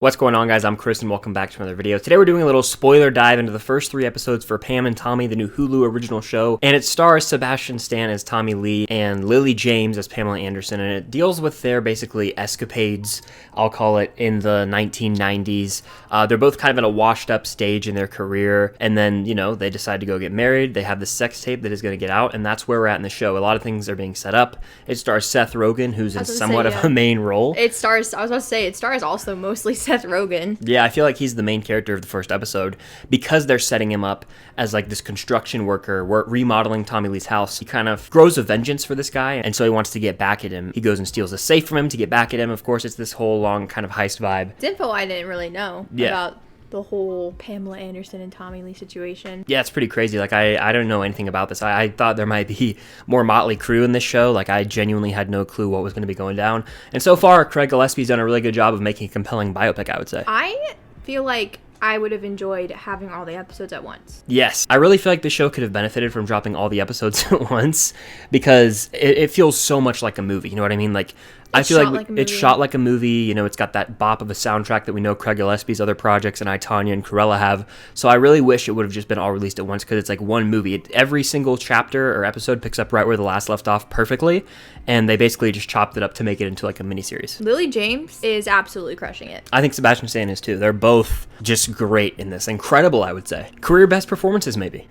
What's going on, guys? I'm Chris and welcome back to another video. Today we're doing a little spoiler dive into the first 3 episodes for Pam and Tommy, the new Hulu original show, and it stars Sebastian Stan as Tommy Lee and Lily James as Pamela Anderson, and it deals with their basically escapades, I'll call it, in the 1990s. They're both kind of at a washed up stage in their career, and then, you know, they decide to go get married. They have this sex tape that is going to get out, and that's where we're at in the show. A lot of things are being set up. It stars Seth Rogen, who's in somewhat of a main role. It stars also mostly Seth Rogen. Yeah, I feel like he's the main character of the first episode because they're setting him up as like this construction worker. We're remodeling Tommy Lee's house. He kind of grows a vengeance for this guy, and so he wants to get back at him. He goes and steals a safe from him to get back at him. Of course, it's this whole long kind of heist vibe. It's info I didn't really know about the whole Pamela Anderson and Tommy Lee situation. Yeah, it's pretty crazy. Like, I don't know anything about this. I thought there might be more Motley Crue in this show. Like, I genuinely had no clue what was going to be going down. And so far, Craig Gillespie's done a really good job of making a compelling biopic, I would say. I feel like I would have enjoyed having all the episodes at once. Yes. I really feel like the show could have benefited from dropping all the episodes at once because it feels so much like a movie. You know what I mean? Like, I feel like it's shot like a movie. You know, it's got that bop of a soundtrack that we know Craig Gillespie's other projects and I, Tanya, and Cruella have. So I really wish it would have just been all released at once because it's like one movie. Every single chapter or episode picks up right where the last left off perfectly, and they basically just chopped it up to make it into like a miniseries. Lily James is absolutely crushing it. I think Sebastian Stan is too. They're both just great in this. Incredible, I would say. Career best performances, maybe.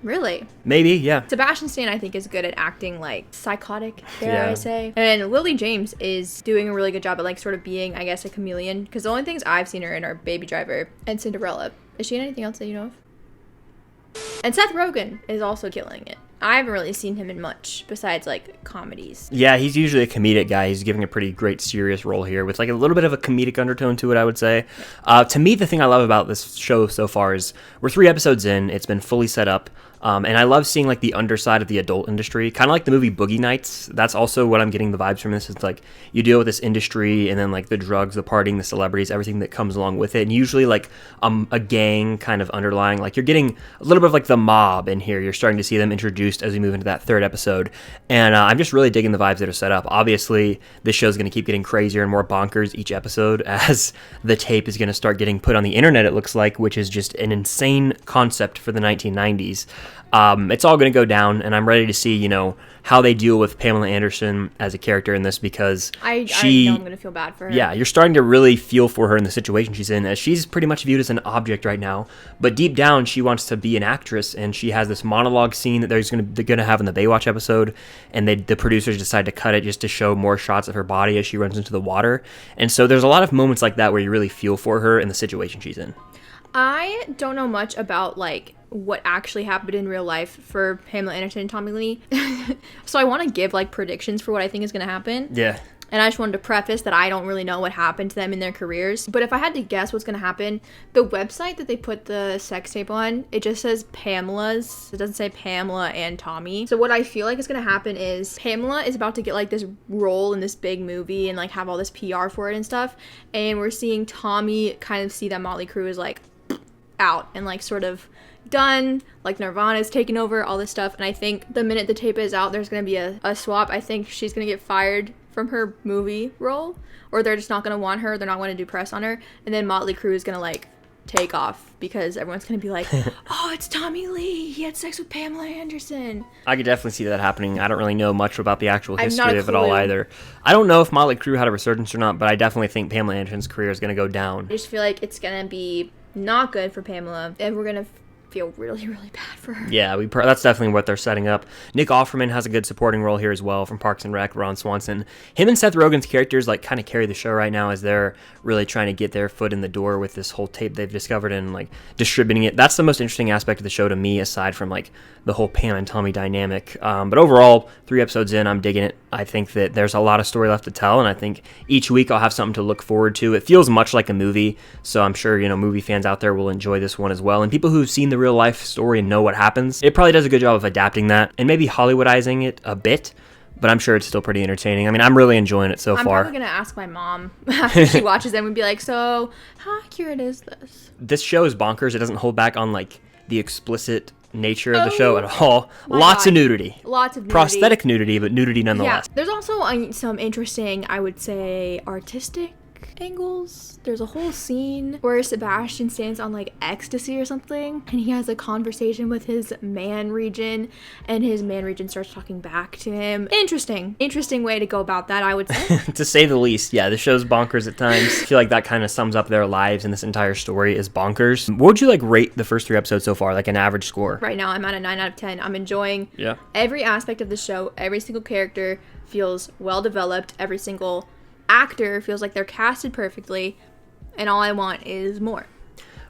Really? Maybe, yeah. Sebastian Stan, I think, is good at acting, like, psychotic, dare I say. And Lily James is doing a really good job at, like, sort of being, I guess, a chameleon. Because the only things I've seen her in are Baby Driver and Cinderella. Is she in anything else that you know of? And Seth Rogen is also killing it. I haven't really seen him in much besides, like, comedies. Yeah, he's usually a comedic guy. He's giving a pretty great serious role here with, like, a little bit of a comedic undertone to it, I would say. To me, the thing I love about this show so far is we're 3 episodes in. It's been fully set up. And I love seeing, like, the underside of the adult industry. Kind of like the movie Boogie Nights. That's also what I'm getting the vibes from this. It's like you deal with this industry and then, like, the drugs, the partying, the celebrities, everything that comes along with it. And usually, like, a gang kind of underlying. Like, you're getting a little bit of, like, the mob in here. You're starting to see them introduced as we move into that 3rd episode. And I'm just really digging the vibes that are set up. Obviously, this show's going to keep getting crazier and more bonkers each episode as the tape is going to start getting put on the internet, it looks like, which is just an insane concept for the 1990s. It's all going to go down, and I'm ready to see, you know, how they deal with Pamela Anderson as a character in this because I know I'm going to feel bad for her. Yeah, you're starting to really feel for her in the situation she's in, as she's pretty much viewed as an object right now. But deep down, she wants to be an actress, and she has this monologue scene that they're going to have in the Baywatch episode, and the producers decide to cut it just to show more shots of her body as she runs into the water. And so there's a lot of moments like that where you really feel for her in the situation she's in. I don't know much about, like, what actually happened in real life for Pamela Anderson and Tommy Lee. So I want to give, like, predictions for what I think is going to happen. Yeah. And I just wanted to preface that I don't really know what happened to them in their careers. But if I had to guess what's going to happen, the website that they put the sex tape on, it just says Pamela's. It doesn't say Pamela and Tommy. So what I feel like is going to happen is Pamela is about to get, like, this role in this big movie and, like, have all this PR for it and stuff. And we're seeing Tommy kind of see that Motley Crue is, like, out and, like, sort of done, like Nirvana's taking over, all this stuff. And I think the minute the tape is out, there's gonna be a swap. I think she's gonna get fired from her movie role, or they're just not gonna want her, they're not gonna do press on her, and then Motley Crue is gonna, like, take off because everyone's gonna be like, oh, it's Tommy Lee, he had sex with Pamela Anderson. I could definitely see that happening. I don't really know much about the actual history of it all either. I don't know if Motley Crue had a resurgence or not, but I definitely think Pamela Anderson's career is gonna go down. I just feel like it's gonna be not good for Pamela, and we're gonna feel really, really bad for her. Yeah, that's definitely what they're setting up. Nick Offerman has a good supporting role here as well from Parks and Rec, Ron Swanson. Him and Seth Rogen's characters, like, kind of carry the show right now as they're really trying to get their foot in the door with this whole tape they've discovered and, like, distributing it. That's the most interesting aspect of the show to me, aside from, like, the whole Pam and Tommy dynamic. But overall, 3 episodes in, I'm digging it. I think that there's a lot of story left to tell, and I think each week I'll have something to look forward to. It feels much like a movie, so I'm sure, you know, movie fans out there will enjoy this one as well. And people who've seen the real life story and know what happens, it probably does a good job of adapting that and maybe Hollywoodizing it a bit, but I'm sure it's still pretty entertaining. I mean, I'm really enjoying it so far. I'm probably going to ask my mom after she watches them and be like, so how accurate is this? This show is bonkers. It doesn't hold back on, like, the explicit nature of the show at all. Lots of nudity. Lots of nudity. Prosthetic nudity, but nudity nonetheless. Yeah. There's also some interesting, I would say, artistic angles. There's a whole scene where Sebastian stands on like ecstasy or something, and he has a conversation with his man region, and his man region starts talking back to him. Interesting way to go about that, I would say. To say the least. Yeah, the show's bonkers at times. I feel like that kind of sums up their lives, and this entire story is bonkers. What would you like rate the first 3 episodes so far, like an average score? Right now I'm at a 9 out of 10. I'm enjoying Yeah. every aspect of the show. Every single character feels well developed. Every single actor feels like they're casted perfectly, and all I want is more.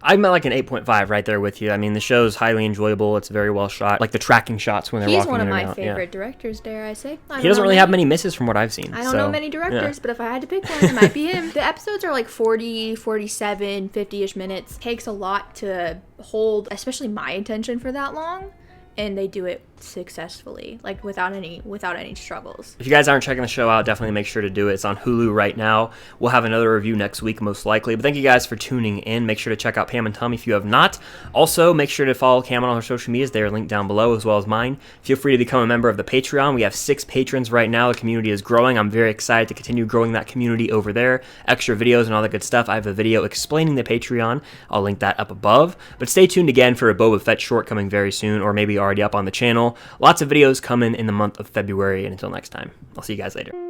I'm at like an 8.5 right there with you. I mean, the show's highly enjoyable. It's very well shot. Like the tracking shots when they're He's walking one of in and my out. favorite directors, dare I say. He doesn't really have many misses from what I've seen. I don't know many directors, but if I had to pick one, it might be him. The episodes are like 40, 47, 50-ish minutes. Takes a lot to hold, especially my attention for that long, and they do it successfully, like without any struggles. If you guys aren't checking the show out, definitely make sure to do it. It's on Hulu right now. We'll have another review next week, most likely. But thank you guys for tuning in. Make sure to check out Pam and Tommy if you have not. Also, make sure to follow Cam on her social medias. They are linked down below, as well as mine. Feel free to become a member of the Patreon. We have 6 patrons right now. The community is growing. I'm very excited to continue growing that community over there. Extra videos and all that good stuff. I have a video explaining the Patreon. I'll link that up above. But stay tuned again for a Boba Fett short coming very soon, or maybe already up on the channel. Lots of videos coming in the month of February, and until next time, I'll see you guys later.